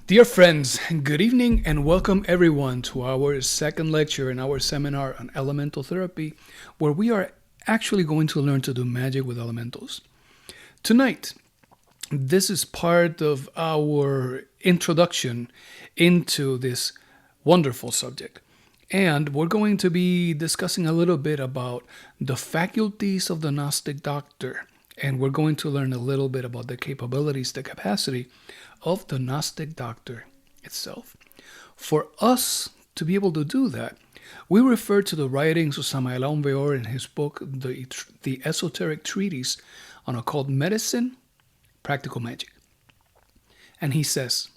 Dear friends, good evening and welcome everyone to our second lecture in our seminar on elemental therapy, where we are actually going to learn to do magic with elementals. Tonight, this is part of our introduction into this wonderful subject. And we're going to be discussing a little bit about the faculties of the Gnostic doctor. And we're going to learn a little bit about the capabilities, the capacity of the Gnostic doctor itself. For us to be able to do that, we refer to the writings of Samael Aun Weor in his book, the Esoteric Treatise on Occult Medicine, Practical Magic. And he says,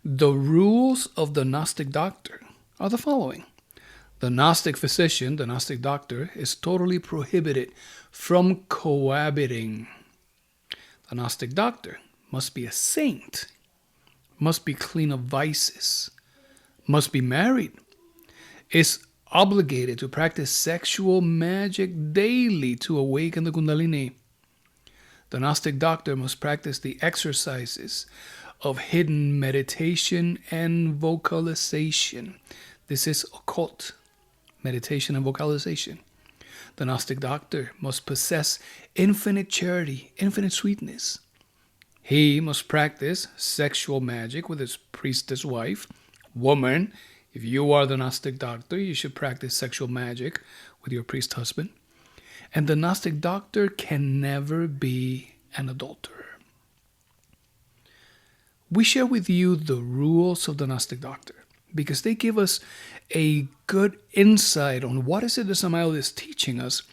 the rules of the Gnostic doctor are the following. The Gnostic physician, the Gnostic doctor, is totally prohibited from cohabiting. The Gnostic doctor must be a saint, must be clean of vices, must be married, is obligated to practice sexual magic daily to awaken the Kundalini. The Gnostic doctor must practice the exercises of hidden meditation and vocalization. This is occult meditation and vocalization. The Gnostic doctor must possess infinite charity, infinite sweetness. He must practice sexual magic with his priestess wife. Woman, if you are the Gnostic doctor, you should practice sexual magic with your priest husband. And the Gnostic doctor can never be an adulterer. We share with you the rules of the Gnostic doctor because they give us a good insight on what is it that Samael is teaching us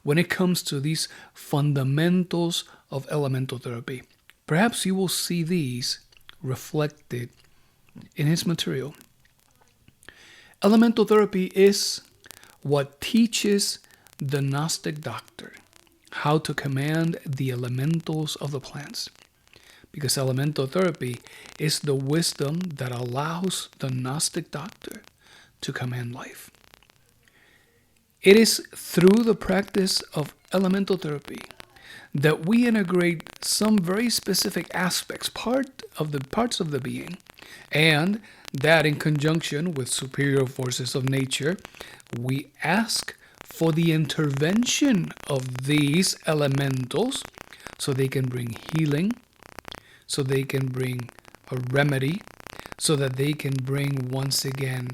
when it comes to these fundamentals of elemental therapy. Perhaps you will see these reflected in his material. Elemental therapy is what teaches the Gnostic doctor how to command the elementals of the plants. Because elemental therapy is the wisdom that allows the Gnostic doctor to command life. It is through the practice of elemental therapy that we integrate some very specific aspects, parts of the being, and that in conjunction with superior forces of nature, we ask for the intervention of these elementals so they can bring healing, so they can bring a remedy, so that they can bring once again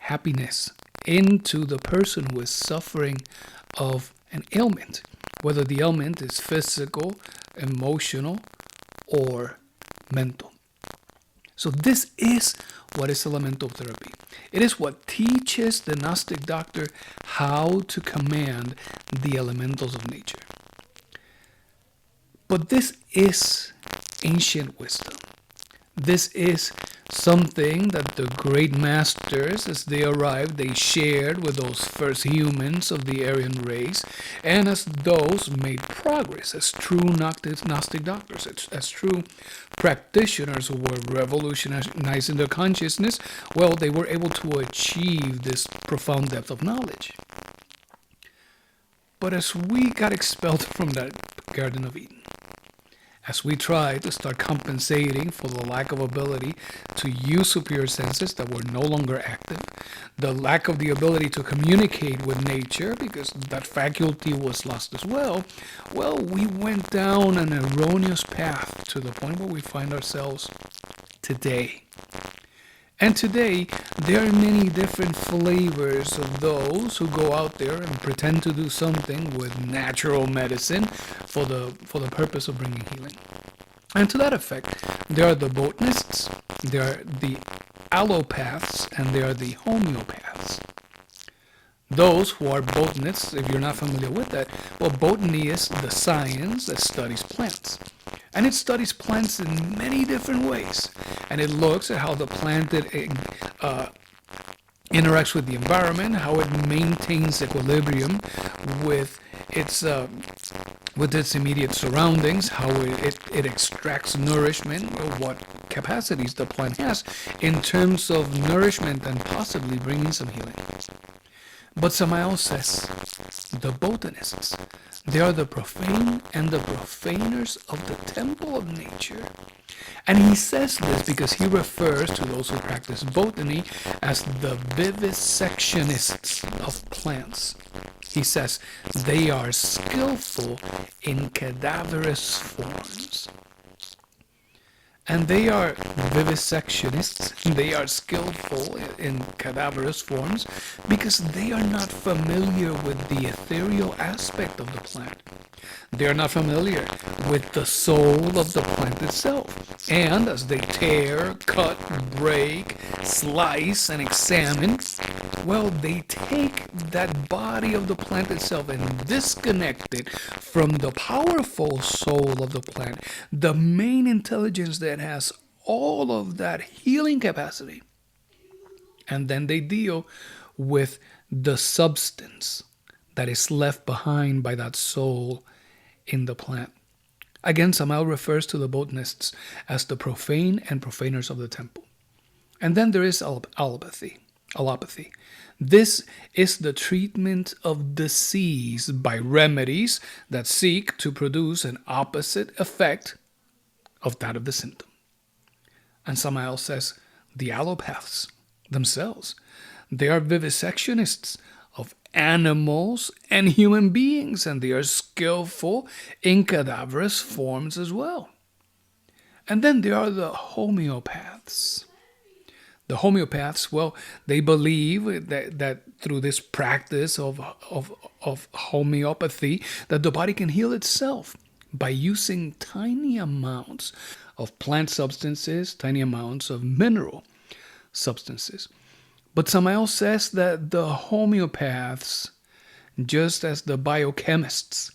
happiness into the person who is suffering of an ailment, whether the ailment is physical, emotional, or mental. So this is what is elemental therapy. It is what teaches the Gnostic doctor how to command the elementals of nature. But this is ancient wisdom. This is something that the great masters, as they arrived, they shared with those first humans of the Aryan race, and as those made progress as true Gnostic doctors, as true practitioners who were revolutionizing their consciousness, well, they were able to achieve this profound depth of knowledge. But as we got expelled from that Garden of Eden, as we try to start compensating for the lack of ability to use superior senses that were no longer active, the lack of the ability to communicate with nature because that faculty was lost as well, we went down an erroneous path to the point where we find ourselves today. And today, there are many different flavors of those who go out there and pretend to do something with natural medicine for the purpose of bringing healing. And to that effect, there are the botanists, there are the allopaths, and there are the homeopaths. Those who are botanists, if you're not familiar with that, well, botany is the science that studies plants. And it studies plants in many different ways. And it looks at how the plant interacts with the environment, how it maintains equilibrium with its immediate surroundings, how it extracts nourishment, or what capacities the plant has in terms of nourishment and possibly bringing some healing. But Samael says the botanists, they are the profane and the profaners of the temple of nature. And he says this because he refers to those who practice botany as the vivisectionists of plants. He says they are skillful in cadaverous forms. And they are vivisectionists, they are skillful in cadaverous forms because they are not familiar with the ethereal aspect of the plant. They are not familiar with the soul of the plant itself. And as they tear, cut, break, slice, and examine, well, they take that body of the plant itself and disconnect it from the powerful soul of the plant, the main intelligence that has all of that healing capacity. And then they deal with the substance that is left behind by that soul in the plant. Again, Samael refers to the botanists as the profane and profaners of the temple. And then there is allopathy. This is the treatment of disease by remedies that seek to produce an opposite effect of that of the symptom. And Samael says the allopaths themselves, they are vivisectionists of animals and human beings, and they are skillful in cadaverous forms as well. And then there are the homeopaths. The homeopaths, well, they believe that through this practice of homeopathy, that the body can heal itself by using tiny amounts of plant substances, tiny amounts of mineral substances. But Samael says that the homeopaths, just as the biochemists,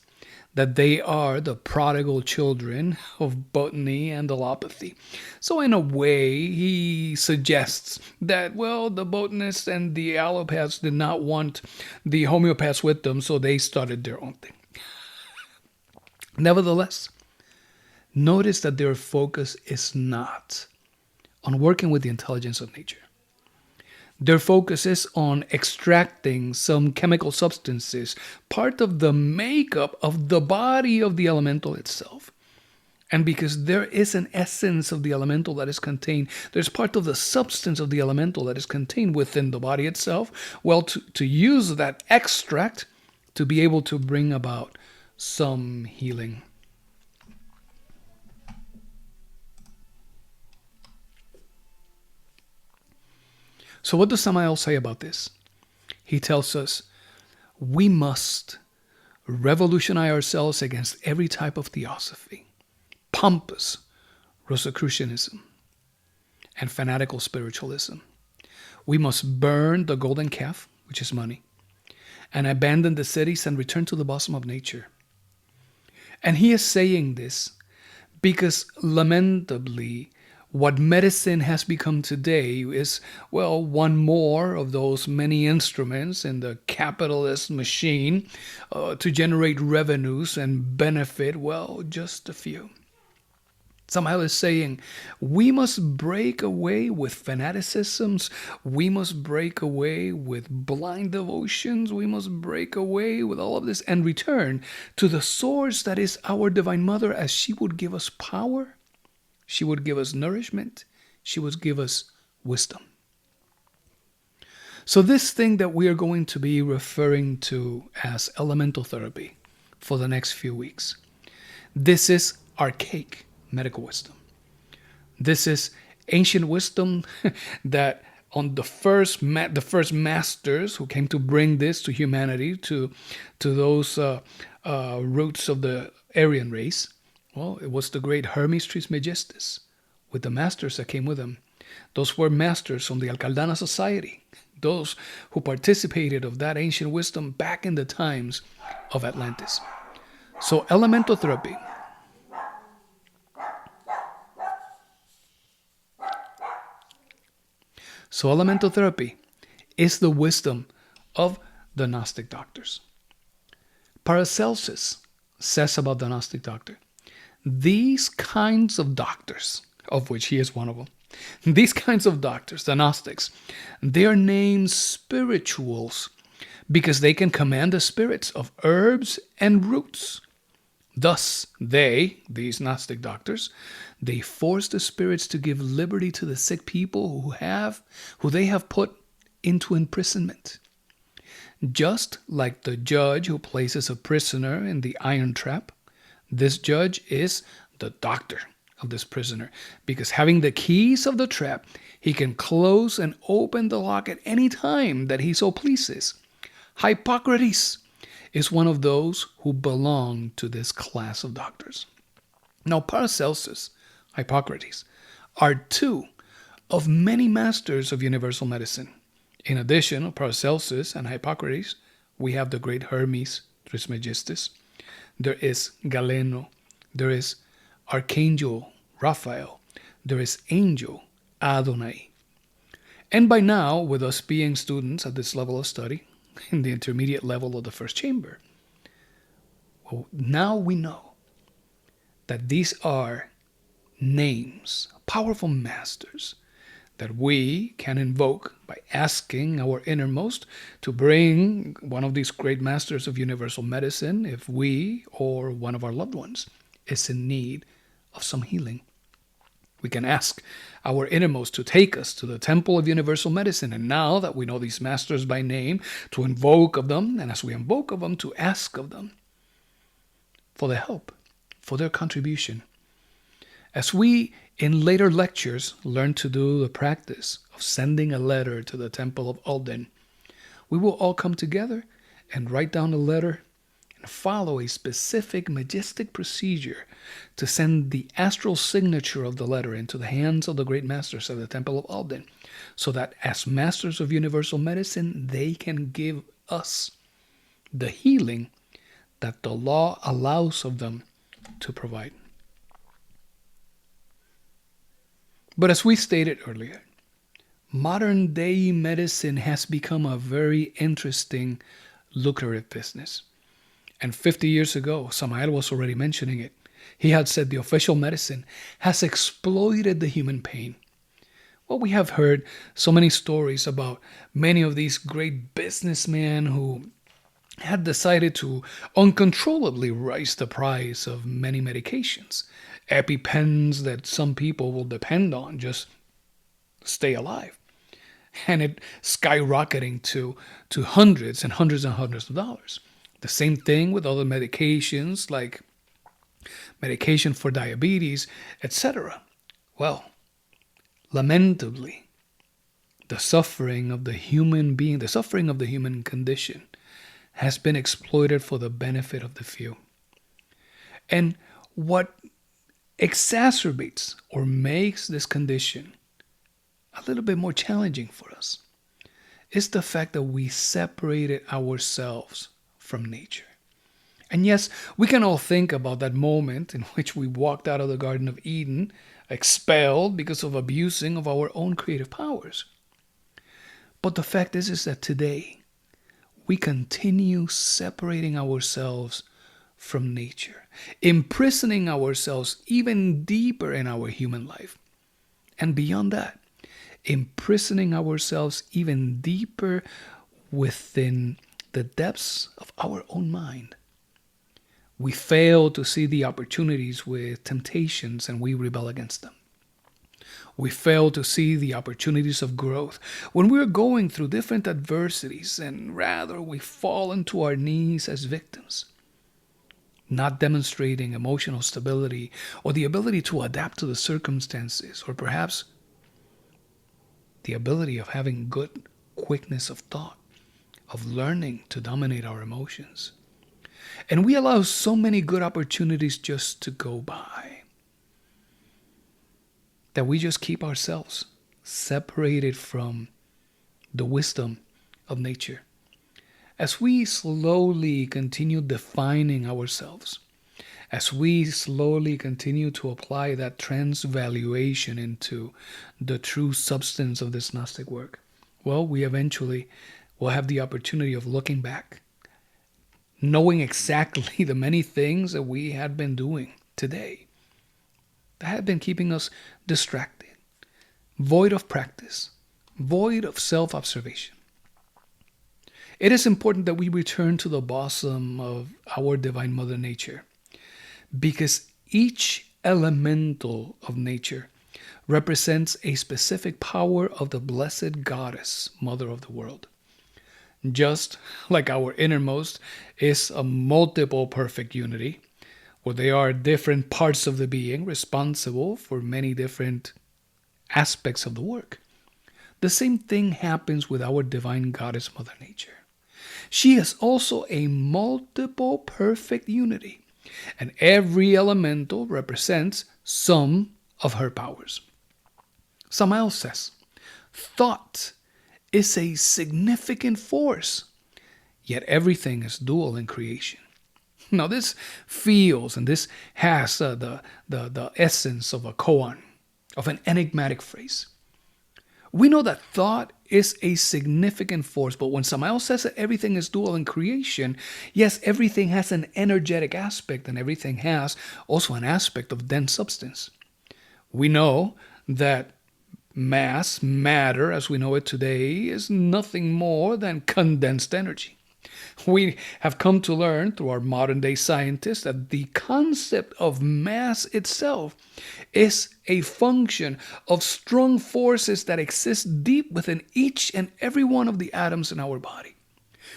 that they are the prodigal children of botany and allopathy. So in a way, he suggests that, well, the botanists and the allopaths did not want the homeopaths with them, so they started their own thing. Nevertheless, notice that their focus is not on working with the intelligence of nature. Their focus is on extracting some chemical substances, part of the makeup of the body of the elemental itself. And because there is an essence of the elemental that is contained, there's part of the substance of the elemental that is contained within the body itself, well, to use that extract to be able to bring about some healing. So what does Samael say about this? He tells us we must revolutionize ourselves against every type of theosophy, pompous Rosicrucianism, and fanatical spiritualism. We must burn the golden calf, which is money, and abandon the cities and return to the bosom of nature. And he is saying this because lamentably, what medicine has become today is, well, one more of those many instruments in the capitalist machine to generate revenues and benefit, well, just a few. Samael is saying we must break away with fanaticisms, we must break away with blind devotions, we must break away with all of this and return to the source that is our Divine Mother, as she would give us power, she would give us nourishment, she would give us wisdom. So this thing that we are going to be referring to as elemental therapy for the next few weeks, this is archaic medical wisdom. This is ancient wisdom that on the first masters who came to bring this to humanity, to those roots of the Aryan race, well, it was the great Hermes Trismegistus with the masters that came with him. Those were masters from the Alcaldana society, those who participated of that ancient wisdom back in the times of Atlantis. So elemental therapy. So elemental therapy is the wisdom of the Gnostic doctors. Paracelsus says about the Gnostic doctor, these kinds of doctors, of which he is one of them, these kinds of doctors, the Gnostics, they are named spirituals because they can command the spirits of herbs and roots. Thus, these Gnostic doctors, they force the spirits to give liberty to the sick people who they have put into imprisonment. Just like the judge who places a prisoner in the iron trap, this judge is the doctor of this prisoner, because having the keys of the trap, he can close and open the lock at any time that he so pleases. Hippocrates is one of those who belong to this class of doctors. Now, Paracelsus, Hippocrates, are two of many masters of universal medicine. In addition to Paracelsus and Hippocrates, we have the great Hermes Trismegistus. There is Galeno. There is Archangel Raphael. There is Angel Adonai. And by now, with us being students at this level of study, in the intermediate level of the first chamber, well, now we know that these are names, powerful masters, that we can invoke by asking our innermost to bring one of these great masters of universal medicine if we or one of our loved ones is in need of some healing. We can ask our innermost to take us to the temple of universal medicine. And now that we know these masters by name, to invoke of them, and as we invoke of them, to ask of them for their help, for their contribution. As we, in later lectures, learn to do the practice of sending a letter to the temple of Alden, we will all come together and write down the letter and follow a specific majestic procedure to send the astral signature of the letter into the hands of the great masters of the temple of Alden, so that as masters of universal medicine, they can give us the healing that the law allows of them to provide. But as we stated earlier, modern day medicine has become a very interesting, lucrative business. And 50 years ago, Samael was already mentioning it. He had said the official medicine has exploited the human pain. Well, we have heard so many stories about many of these great businessmen who had decided to uncontrollably raise the price of many medications, EpiPens that some people will depend on just to stay alive, and it skyrocketing to hundreds and hundreds and hundreds of dollars. The same thing with other medications like medication for diabetes, etc. Well, lamentably, the suffering of the human being, the suffering of the human condition has been exploited for the benefit of the few. And what exacerbates or makes this condition a little bit more challenging for us is the fact that we separated ourselves from nature. And yes, we can all think about that moment in which we walked out of the Garden of Eden, expelled because of abusing of our own creative powers. But the fact is that today, we continue separating ourselves from nature, imprisoning ourselves even deeper in our human life. And beyond that, imprisoning ourselves even deeper within the depths of our own mind. We fail to see the opportunities with temptations and we rebel against them. We fail to see the opportunities of growth when we're going through different adversities, and rather we fall into our knees as victims, not demonstrating emotional stability or the ability to adapt to the circumstances, or perhaps the ability of having good quickness of thought, of learning to dominate our emotions. And we allow so many good opportunities just to go by, that we just keep ourselves separated from the wisdom of nature. As we slowly continue defining ourselves, as we slowly continue to apply that transvaluation into the true substance of this Gnostic work, well, we eventually will have the opportunity of looking back, knowing exactly the many things that we had been doing today that had been keeping us distracted, void of practice, void of self-observation. It is important that we return to the bosom of our divine Mother Nature, because each elemental of nature represents a specific power of the blessed goddess, Mother of the world. Just like our innermost is a multiple perfect unity, where they are different parts of the being responsible for many different aspects of the work. The same thing happens with our divine goddess, Mother Nature. She is also a multiple perfect unity, and every elemental represents some of her powers. Samael says, thought is a significant force, yet everything is dual in creation. Now this feels and this has the essence of a koan, of an enigmatic phrase. We know that thought is a significant force, but when Samael says that everything is dual in creation, yes, everything has an energetic aspect and everything has also an aspect of dense substance. We know that matter, as we know it today, is nothing more than condensed energy. We have come to learn through our modern day scientists that the concept of mass itself is a function of strong forces that exist deep within each and every one of the atoms in our body.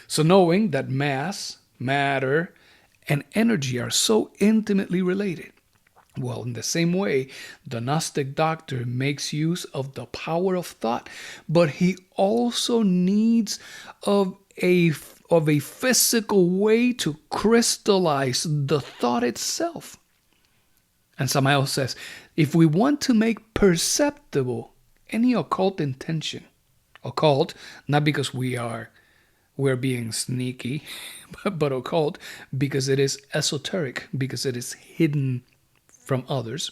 So knowing that mass, matter, and energy are so intimately related, well, in the same way, the Gnostic doctor makes use of the power of thought, but he also needs of a physical way to crystallize the thought itself. And Samael says, if we want to make perceptible any occult intention, occult, not because we're being sneaky, but occult because it is esoteric, because it is hidden from others.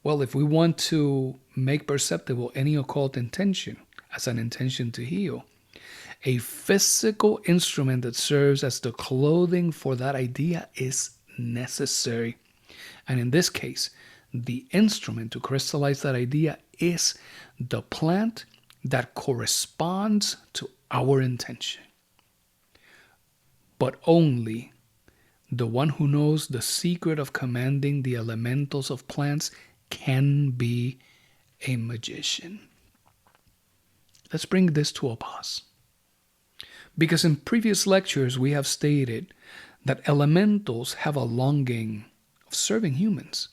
Well, if we want to make perceptible any occult intention as an intention to heal, a physical instrument that serves as the clothing for that idea is necessary. And in this case, the instrument to crystallize that idea is the plant that corresponds to our intention. But only the one who knows the secret of commanding the elementals of plants can be a magician. Let's bring this to a pause. Because in previous lectures we have stated that elementals have a longing of serving humans.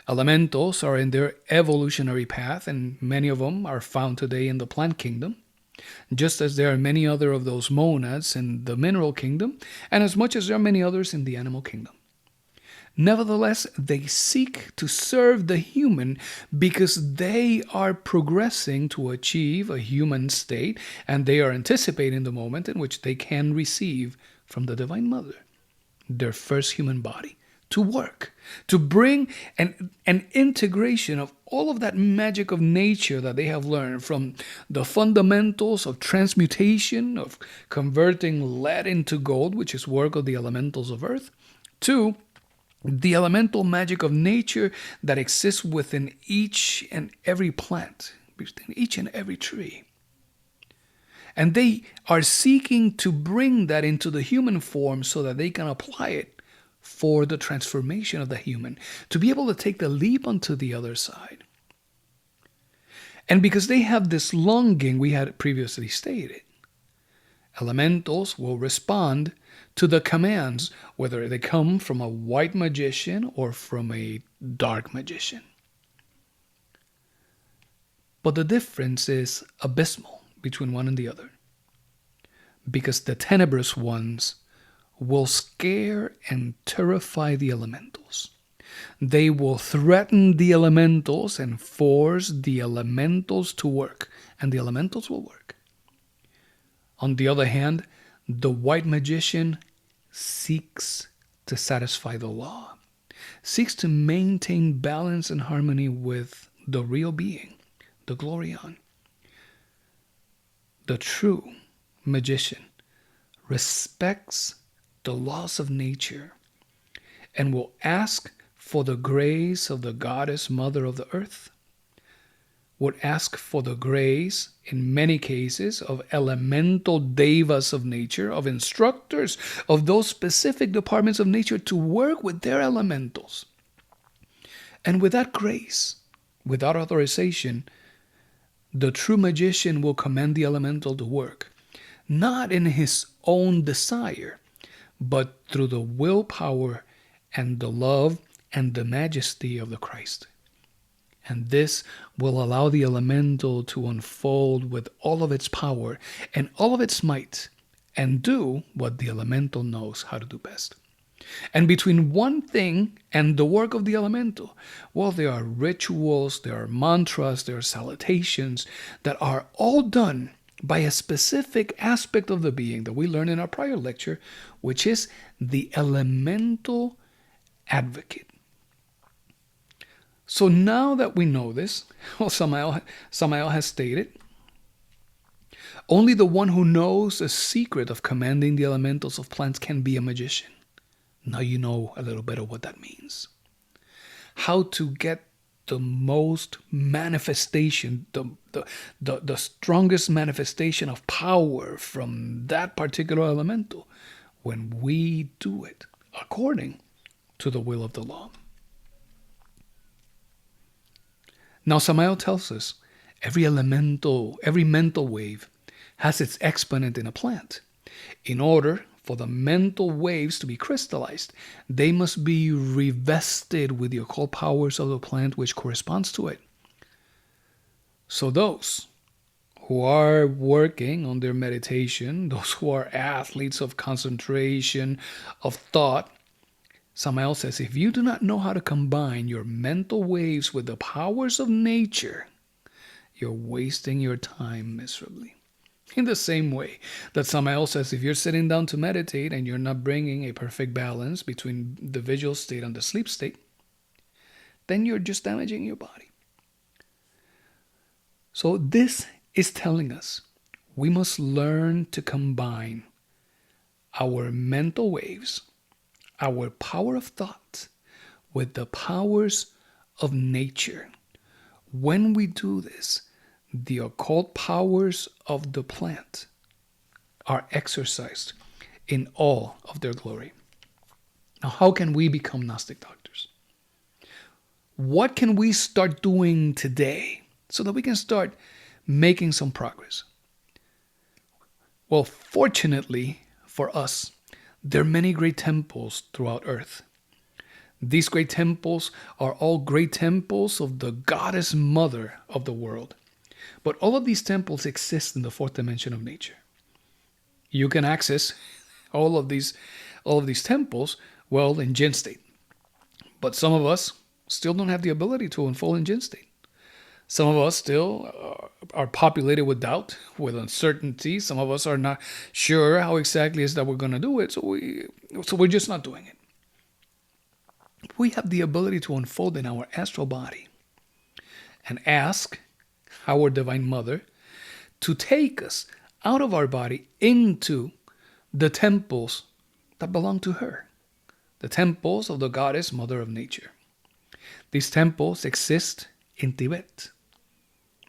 Elementals are in their evolutionary path, and many of them are found today in the plant kingdom, just as there are many other of those monads in the mineral kingdom, and as much as there are many others in the animal kingdom. Nevertheless, they seek to serve the human because they are progressing to achieve a human state, and they are anticipating the moment in which they can receive from the Divine Mother their first human body to work, to bring an integration of all of that magic of nature that they have learned, from the fundamentals of transmutation, of converting lead into gold, which is work of the elementals of earth, to the elemental magic of nature that exists within each and every plant, within each and every tree. And they are seeking to bring that into the human form so that they can apply it for the transformation of the human, to be able to take the leap onto the other side. And because they have this longing we had previously stated, elementals will respond to the commands, whether they come from a white magician or from a dark magician. But the difference is abysmal between one and the other, because the tenebrous ones will scare and terrify the elementals. They will threaten the elementals and force the elementals to work, and the elementals will work. On the other hand, the white magician seeks to satisfy the law, seeks to maintain balance and harmony with the real being, the Glorion. The true magician respects the laws of nature and will ask for the grace of the goddess mother of the earth, would ask for the grace, in many cases, of elemental devas of nature, of instructors of those specific departments of nature to work with their elementals. And with that grace, without authorization, the true magician will command the elemental to work, not in his own desire, but through the willpower and the love and the majesty of the Christ. And this will allow the elemental to unfold with all of its power and all of its might and do what the elemental knows how to do best. And between one thing and the work of the elemental, well, there are rituals, there are mantras, there are salutations that are all done by a specific aspect of the being that we learned in our prior lecture, which is the elemental advocate. So now that we know this, well, Samael has stated, only the one who knows the secret of commanding the elementals of plants can be a magician. Now you know a little bit of what that means. How to get the most manifestation, the strongest manifestation of power from that particular elemental when we do it according to the will of the law. Now Samael tells us every mental wave has its exponent in a plant. In order for the mental waves to be crystallized, they must be revested with the occult powers of the plant which corresponds to it. So those who are working on their meditation, those who are athletes of concentration, of thought, Samael says, if you do not know how to combine your mental waves with the powers of nature, you're wasting your time miserably. In the same way that Samael says, if you're sitting down to meditate and you're not bringing a perfect balance between the visual state and the sleep state, then you're just damaging your body. So this is telling us we must learn to combine our mental waves, our power of thought, with the powers of nature. When we do this, the occult powers of the plant are exercised in all of their glory. Now, how can we become Gnostic doctors? What can we start doing today so that we can start making some progress? Well, fortunately for us, there are many great temples throughout Earth. These great temples are all great temples of the goddess mother of the world. But all of these temples exist in the fourth dimension of nature. You can access all of these temples, well, in Jinn state. But some of us still don't have the ability to unfold in Jinn state. Some of us still are populated with doubt, with uncertainty. Some of us are not sure how exactly is that we're going to do it, so we're just not doing it. We have the ability to unfold in our astral body and ask our Divine Mother to take us out of our body into the temples that belong to her, the temples of the Goddess Mother of Nature. These temples exist in Tibet.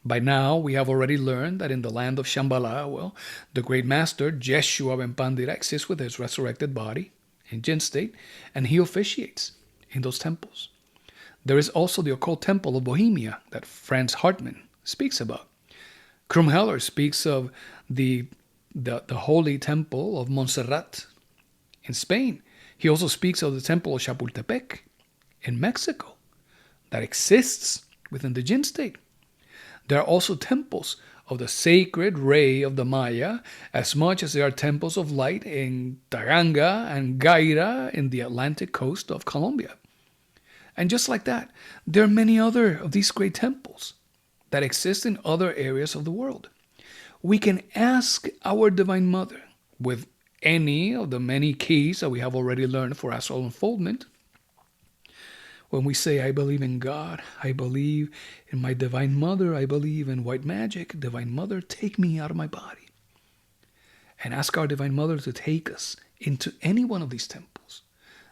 By now, we have already learned that in the land of Shambhala, well, the great master, Jeshua Ben Pandira, exists with his resurrected body in Jinn state, and he officiates in those temples. There is also the occult temple of Bohemia that Franz Hartmann speaks about. Krumheller speaks of the holy temple of Montserrat in Spain. He also speaks of the temple of Chapultepec in Mexico that exists within the Jinn state. There are also temples of the sacred ray of the Maya, as much as there are temples of light in Taganga and Gaira in the Atlantic coast of Colombia. And just like that, there are many other of these great temples that exist in other areas of the world. We can ask our Divine Mother with any of the many keys that we have already learned for astral unfoldment. When we say, I believe in God, I believe in my Divine Mother, I believe in white magic, Divine Mother, take me out of my body. And ask our Divine Mother to take us into any one of these temples.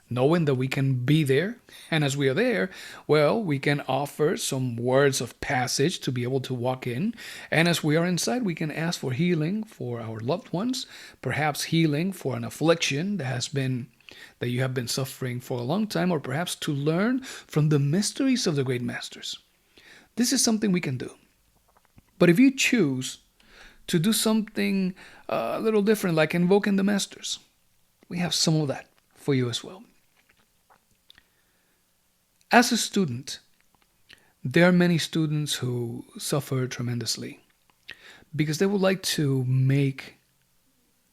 knowing that we can be there. And as we are there, well, we can offer some words of passage to be able to walk in. And as we are inside, we can ask for healing for our loved ones, perhaps healing for an affliction that you have been suffering for a long time, or perhaps to learn from the mysteries of the great masters. This is something we can do. But if you choose to do something a little different, like invoking the masters, we have some of that for you as well. As a student, there are many students who suffer tremendously because they would like to make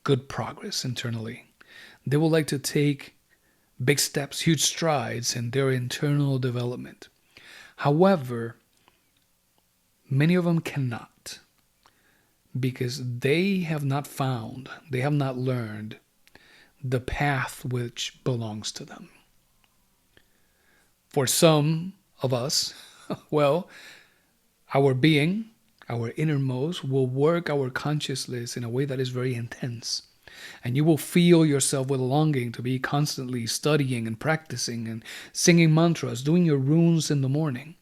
good progress internally. They would like to take big steps, huge strides in their internal development. However, many of them cannot because they have not learned the path which belongs to them. For some of us, well, our being, our innermost, will work our consciousness in a way that is very intense. And you will feel yourself with longing to be constantly studying and practicing and singing mantras, doing your runes in the morning,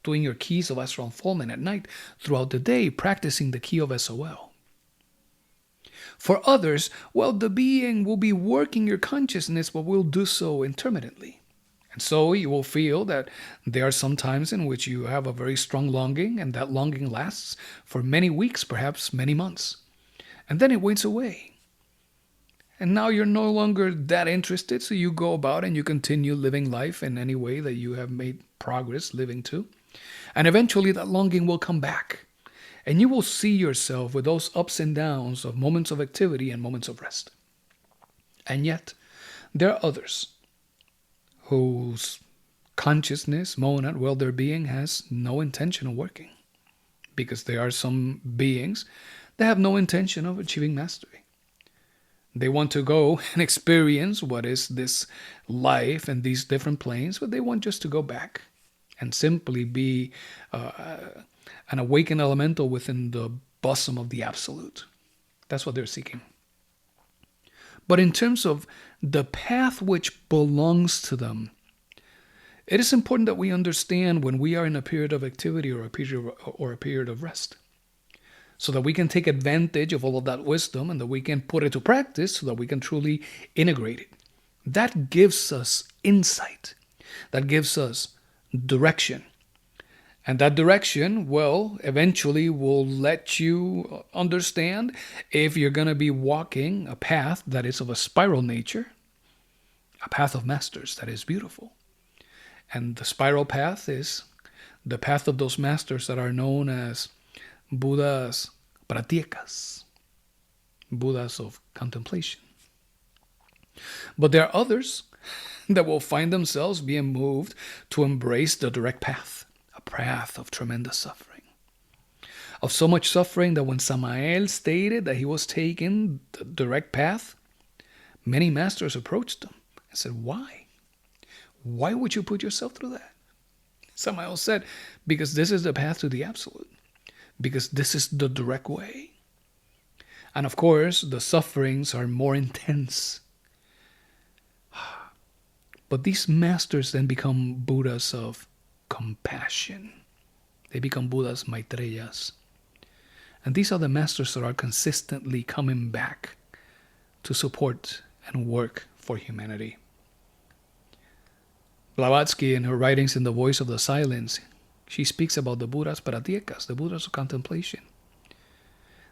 doing your keys of astral unfoldment at night, throughout the day, practicing the key of SOL. For others, well, the being will be working your consciousness, but will do so intermittently. And so you will feel that there are some times in which you have a very strong longing, and that longing lasts for many weeks, perhaps many months. And then it wanes away. And now you're no longer that interested, so you go about and you continue living life in any way that you have made progress living to. And eventually that longing will come back. And you will see yourself with those ups and downs of moments of activity and moments of rest. And yet, there are others whose consciousness, monad, well, their being has no intention of working. Because there are some beings that have no intention of achieving mastery. They want to go and experience what is this life and these different planes, but they want just to go back and simply be an awakened elemental within the bosom of the Absolute. That's what they're seeking. But in terms of the path which belongs to them, it is important that we understand when we are in a period of activity or a period of rest, so that we can take advantage of all of that wisdom and that we can put it to practice so that we can truly integrate it. That gives us insight. That gives us direction. And that direction, well, eventually will let you understand if you're going to be walking a path that is of a spiral nature, a path of masters that is beautiful. And the spiral path is the path of those masters that are known as Buddhas pratyekas, Buddhas of contemplation. But there are others that will find themselves being moved to embrace the direct path, a path of tremendous suffering. Of so much suffering that when Samael stated that he was taking the direct path, many masters approached him and said, "Why? Why would you put yourself through that?" Samael said, "Because this is the path to the Absolute. Because this is the direct way." And of course, the sufferings are more intense. But these masters then become Buddhas of compassion. They become Buddhas Maitreyas. And these are the masters that are consistently coming back to support and work for humanity. Blavatsky, in her writings in The Voice of the Silence, she speaks about the Buddhas pratyekas, the Buddhas of contemplation.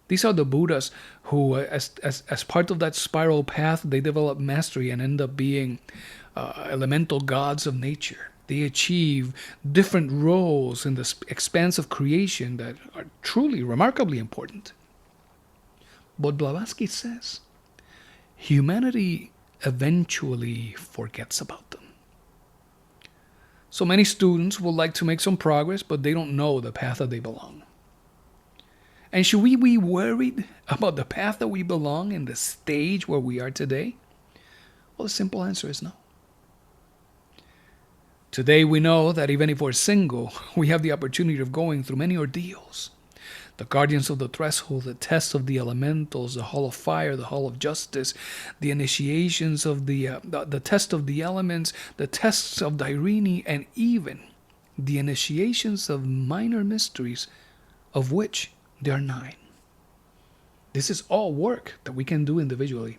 These are the Buddhas who, as part of that spiral path, they develop mastery and end up being elemental gods of nature. They achieve different roles in the expanse of creation that are truly, remarkably important. But Blavatsky says, humanity eventually forgets about them. So many students would like to make some progress, but they don't know the path that they belong. And should we be worried about the path that we belong in the stage where we are today? Well, the simple answer is no. Today we know that even if we're single, we have the opportunity of going through many ordeals. the guardians of the threshold, the test of the elementals, the hall of fire, the hall of justice, the initiations of the test of the elements, the tests of Irene, and even the initiations of minor mysteries, of which there are 9. This is all work that we can do individually.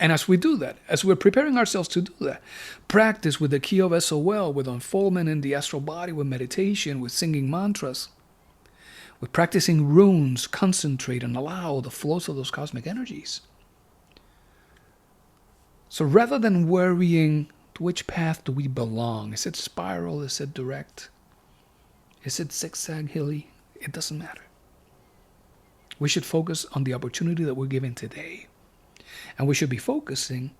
And as we do that, as we're preparing ourselves to do that, practice with the key of SOL, with unfoldment in the astral body, with meditation, with singing mantras, with practicing runes, concentrate and allow the flows of those cosmic energies. So rather than worrying to which path do we belong, is it spiral, is it direct, is it zigzag, hilly, it doesn't matter. We should focus on the opportunity that we're given today. And we should be focusing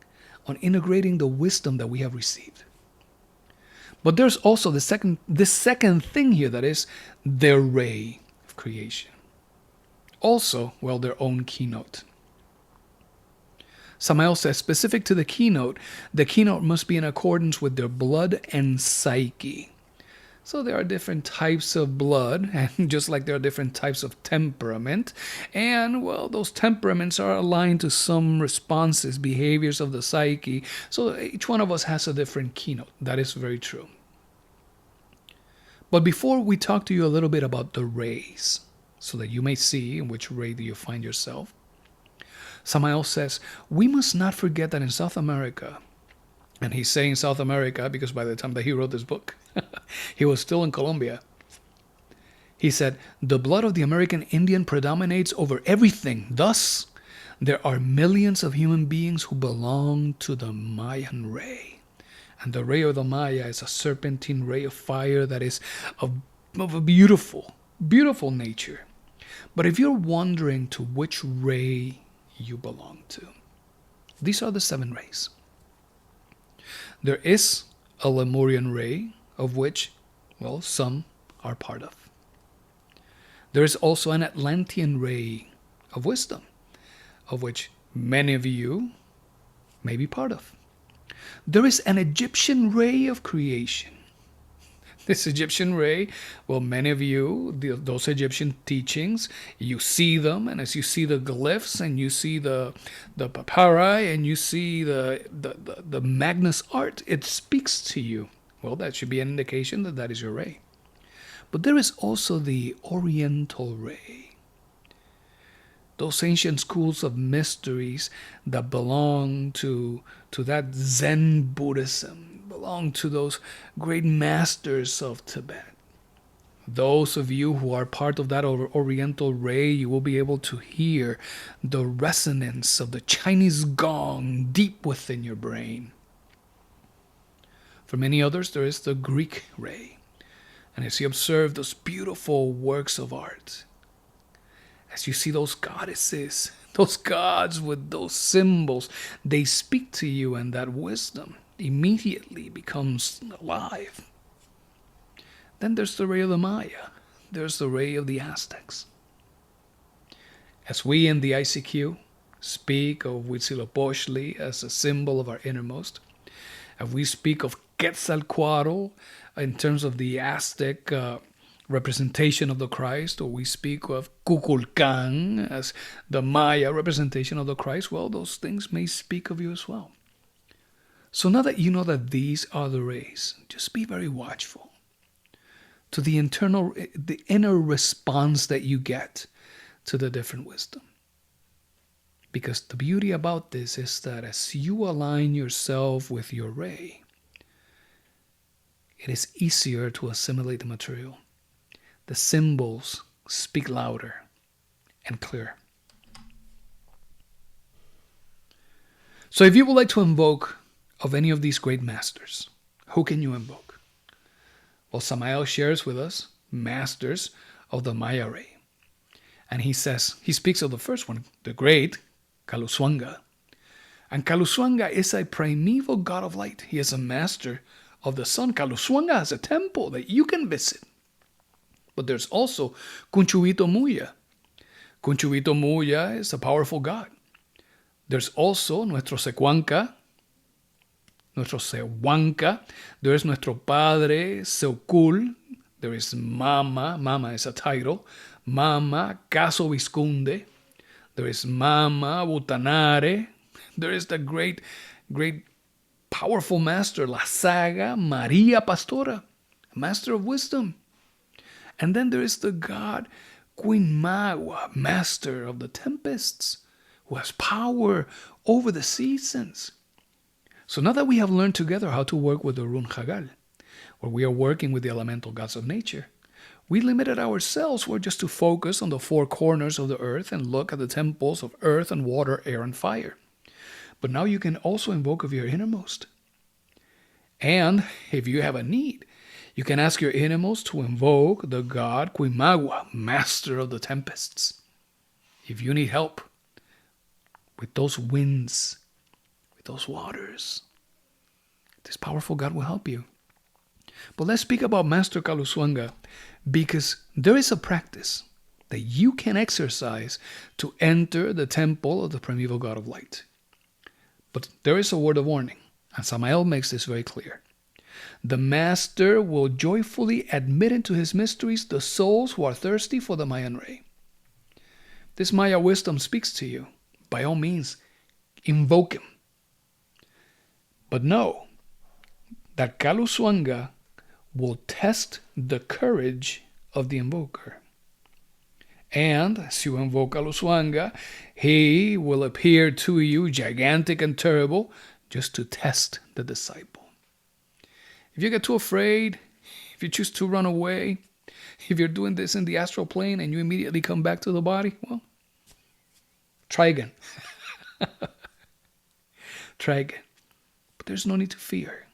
on integrating the wisdom that we have received. But there's also this second thing here, that is their ray of creation. Also, well, their own keynote. Samael says, specific to the keynote must be in accordance with their blood and psyche. So there are different types of blood, and just like there are different types of temperament. And, well, those temperaments are aligned to some responses, behaviors of the psyche. So each one of us has a different keynote. That is very true. But before we talk to you a little bit about the rays, so that you may see in which ray do you find yourself, Samael says, we must not forget that in South America, and he's saying South America because by the time that he wrote this book, he was still in Colombia. He said, the blood of the American Indian predominates over everything. Thus, there are millions of human beings who belong to the Mayan ray. And the ray of the Maya is a serpentine ray of fire that is of a beautiful, beautiful nature. But if you're wondering to which ray you belong to, these are the 7 rays. There is a Lemurian ray, of which, well, some are part of. There is also an Atlantean ray of wisdom, of which many of you may be part of. There is an Egyptian ray of creation. This Egyptian ray, well, many of you, those Egyptian teachings, you see them, and as you see the glyphs, and you see the papyri, and you see the Magnus art, it speaks to you. Well, that should be an indication that that is your ray. But there is also the Oriental ray. Those ancient schools of mysteries that belong to that Zen Buddhism, belong to those great masters of Tibet. Those of you who are part of that Oriental ray, you will be able to hear the resonance of the Chinese gong deep within your brain. For many others, there is the Greek ray. And as you observe those beautiful works of art, as you see those goddesses, those gods with those symbols, they speak to you, and that wisdom immediately becomes alive. Then there's the ray of the Maya. There's the ray of the Aztecs. As we in the ICQ speak of Huitzilopochtli as a symbol of our innermost, as we speak of Quetzalcoatl in terms of the Aztec representation of the Christ, or we speak of Kukulkan as the Maya representation of the Christ, well, those things may speak of you as well. So now that you know that these are the rays, just be very watchful to the inner response that you get to the different wisdom. Because the beauty about this is that as you align yourself with your ray, it is easier to assimilate the material. The symbols speak louder and clearer. So if you would like to invoke of any of these great masters, who can you invoke? Well, Samael shares with us masters of the Maya ray. And he speaks of the first one, the great Kaluswanga. And Kaluswanga is a primeval god of light. He is a master of the sun. Kaluswanga has a temple that you can visit. But there's also Kunchuito Muya. Kunchuito Muya is a powerful god. There's also nuestro Secuanca. There's nuestro Padre Seukul, There is Mama. Mama is a title. Mama Caso Visconde. There is Mama Butanare. There is the great, great, powerful master, La Saga Maria Pastora, master of wisdom. And then there is the god Queen Magua, master of the tempests, who has power over the seasons. So now that we have learned together how to work with the Run Hagal, where we are working with the elemental gods of nature, we limited ourselves were just to focus on the four corners of the earth and look at the temples of earth and water, air and fire. But now you can also invoke of your innermost. And if you have a need, you can ask your innermost to invoke the god Quimagua, master of the tempests. If you need help with those winds, with those waters, this powerful god will help you. But let's speak about Master Kaluswanga, because there is a practice that you can exercise to enter the temple of the primeval god of light. But there is a word of warning, and Samael makes this very clear. The master will joyfully admit into his mysteries the souls who are thirsty for the Mayan ray. This Maya wisdom speaks to you. By all means, invoke him. But know that Kaluswanga will test the courage of the invoker. And as you invoke Kaluswanga, he will appear to you gigantic and terrible just to test the disciple. If you get too afraid, if you choose to run away, if you're doing this in the astral plane and you immediately come back to the body, well, try again. Try again. But there's no need to fear,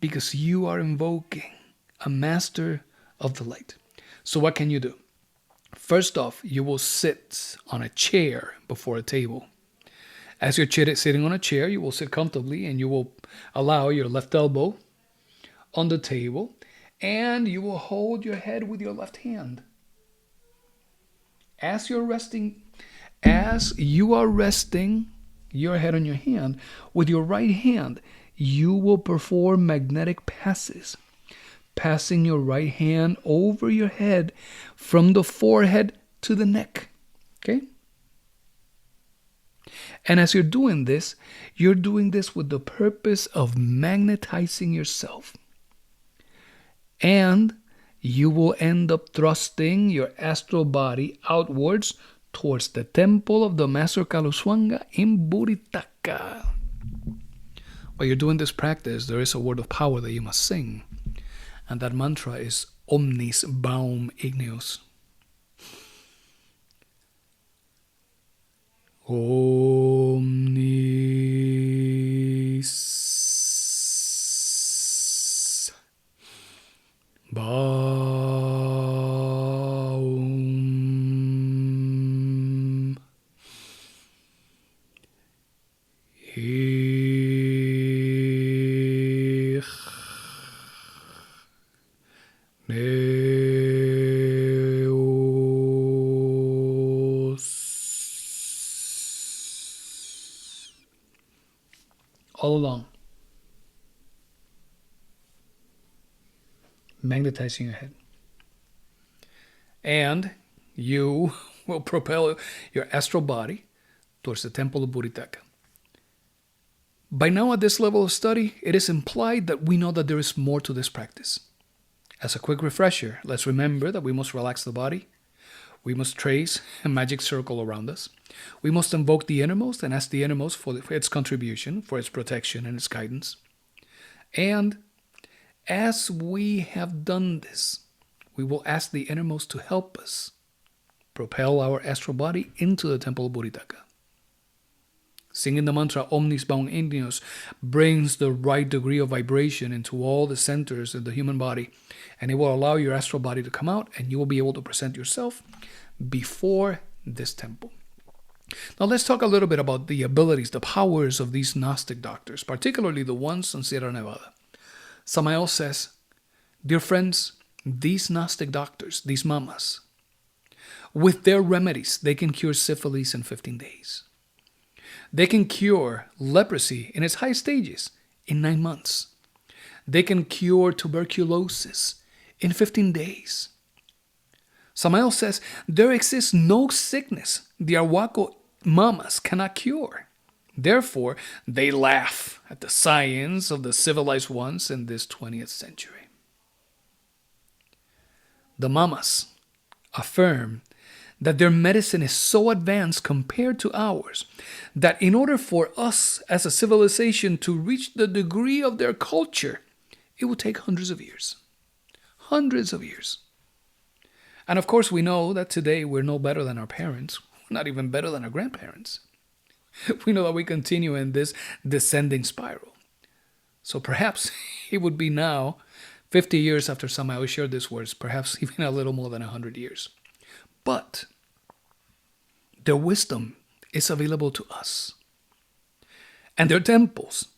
because you are invoking a master of the light. So what can you do? First off, you will sit on a chair before a table. As you're sitting on a chair, you will sit comfortably and you will allow your left elbow on the table, and you will hold your head with your left hand. As you are resting your head on your hand, with your right hand, you will perform magnetic passes, passing your right hand over your head from the forehead to the neck. Okay? And as you're doing this with the purpose of magnetizing yourself. And you will end up thrusting your astral body outwards towards the temple of the Master Kaluswanga in Buritaca. While you're doing this practice, there is a word of power that you must sing. And that mantra is Omnis Baum Igneus. Omnis Baum all along. Magnetizing your head. And you will propel your astral body towards the temple of Buritaca. By now, at this level of study, it is implied that we know that there is more to this practice. As a quick refresher, let's remember that we must relax the body. We must trace a magic circle around us. We must invoke the innermost and ask the innermost for its contribution, for its protection and its guidance. And as we have done this, we will ask the innermost to help us propel our astral body into the temple of Buritaca. Singing the mantra Omnis Baum Igneus brings the right degree of vibration into all the centers of the human body, and it will allow your astral body to come out, and you will be able to present yourself before this temple. Now let's talk a little bit about the abilities, the powers of these Gnostic doctors, particularly the ones in Sierra Nevada. Samael says, dear friends, these Gnostic doctors, these mamas, with their remedies, they can cure syphilis in 15 days. They can cure leprosy in its high stages in 9 months. They can cure tuberculosis in 15 days. Samael says there exists no sickness the Arhuaco mamas cannot cure. Therefore, they laugh at the science of the civilized ones in this 20th century. The mamas affirm that their medicine is so advanced compared to ours that in order for us as a civilization to reach the degree of their culture, it will take hundreds of years. Hundreds of years. And of course, we know that today we're no better than our parents, not even better than our grandparents. We know that we continue in this descending spiral. So perhaps it would be now, 50 years after Samael shared these words, perhaps even a little more than 100 years. But their wisdom is available to us. And their temples,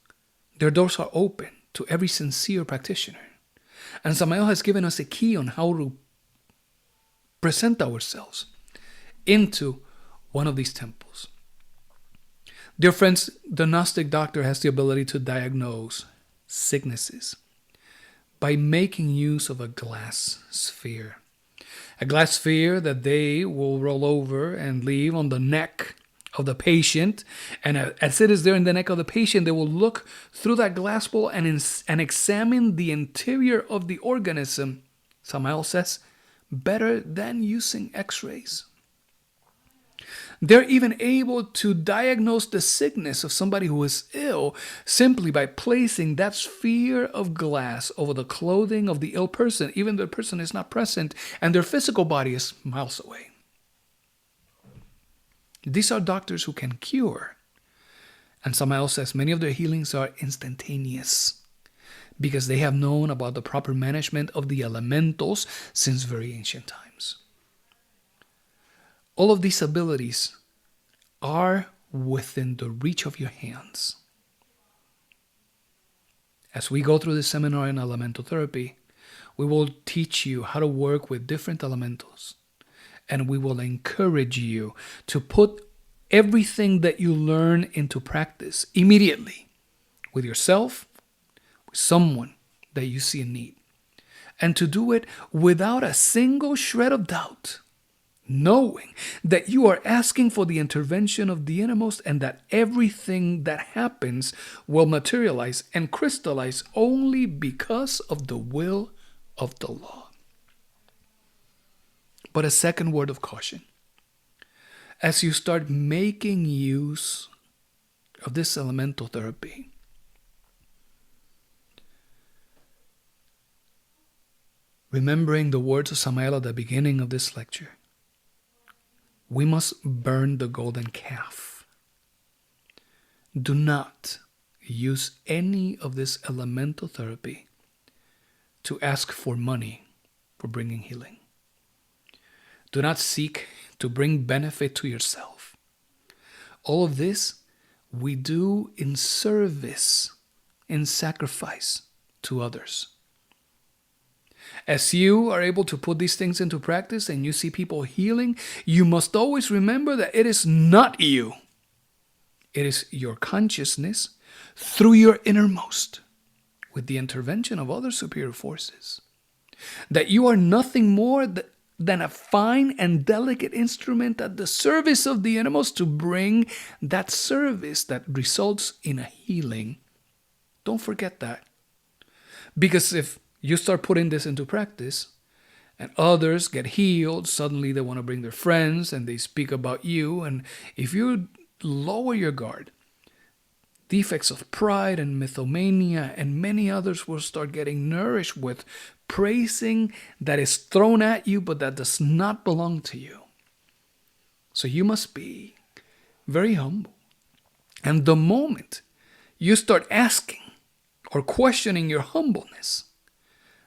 their doors are open to every sincere practitioner. And Samael has given us a key on how to present ourselves into one of these temples. Dear friends, the Gnostic doctor has the ability to diagnose sicknesses by making use of a glass sphere. A glass sphere that they will roll over and leave on the neck of the patient. And as it is there in the neck of the patient, they will look through that glass bowl and examine the interior of the organism, Samael says, better than using x-rays. They're even able to diagnose the sickness of somebody who is ill simply by placing that sphere of glass over the clothing of the ill person, even though the person is not present and their physical body is miles away. These are doctors who can cure. And Samael says many of their healings are instantaneous because they have known about the proper management of the elementals since very ancient times. All of these abilities are within the reach of your hands. As we go through this seminar in elemental therapy, we will teach you how to work with different elementals. And we will encourage you to put everything that you learn into practice immediately with yourself, with someone that you see in need. And to do it without a single shred of doubt, knowing that you are asking for the intervention of the innermost and that everything that happens will materialize and crystallize only because of the will of the law. But a second word of caution. As you start making use of this elemental therapy, remembering the words of Samael at the beginning of this lecture, we must burn the golden calf. Do not use any of this elemental therapy to ask for money for bringing healing. Do not seek to bring benefit to yourself. All of this we do in service, in sacrifice to others. As you are able to put these things into practice and you see people healing, you must always remember that it is not you. It is your consciousness through your innermost with the intervention of other superior forces. That you are nothing more than a fine and delicate instrument at the service of the innermost to bring that service that results in a healing. Don't forget that. Because if you start putting this into practice and others get healed, suddenly they want to bring their friends and they speak about you. And if you lower your guard, defects of pride and mythomania and many others will start getting nourished with praising that is thrown at you but that does not belong to you. So you must be very humble. And the moment you start asking or questioning your humbleness,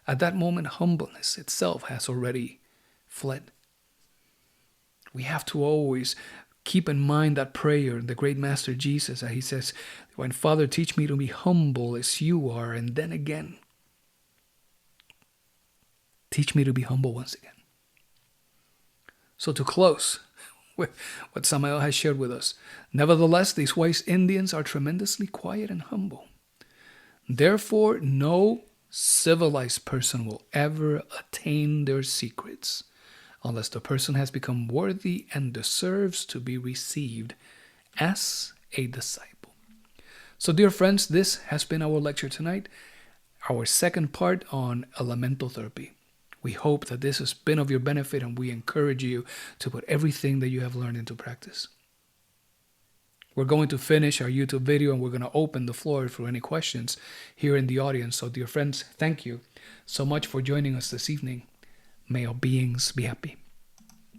at that moment, humbleness itself has already fled. We have to always keep in mind that prayer, the great Master Jesus, that he says, when Father, teach me to be humble as you are, and then again, teach me to be humble once again. So to close with what Samael has shared with us, nevertheless, these West Indians are tremendously quiet and humble. Therefore, know civilized person will ever attain their secrets unless the person has become worthy and deserves to be received as a disciple. So, dear friends, this has been our lecture tonight, our second part on elemental therapy. We hope that this has been of your benefit, and we encourage you to put everything that you have learned into practice. We're going to finish our YouTube video, and we're going to open the floor for any questions here in the audience. So, dear friends, thank you so much for joining us this evening. May our beings be happy.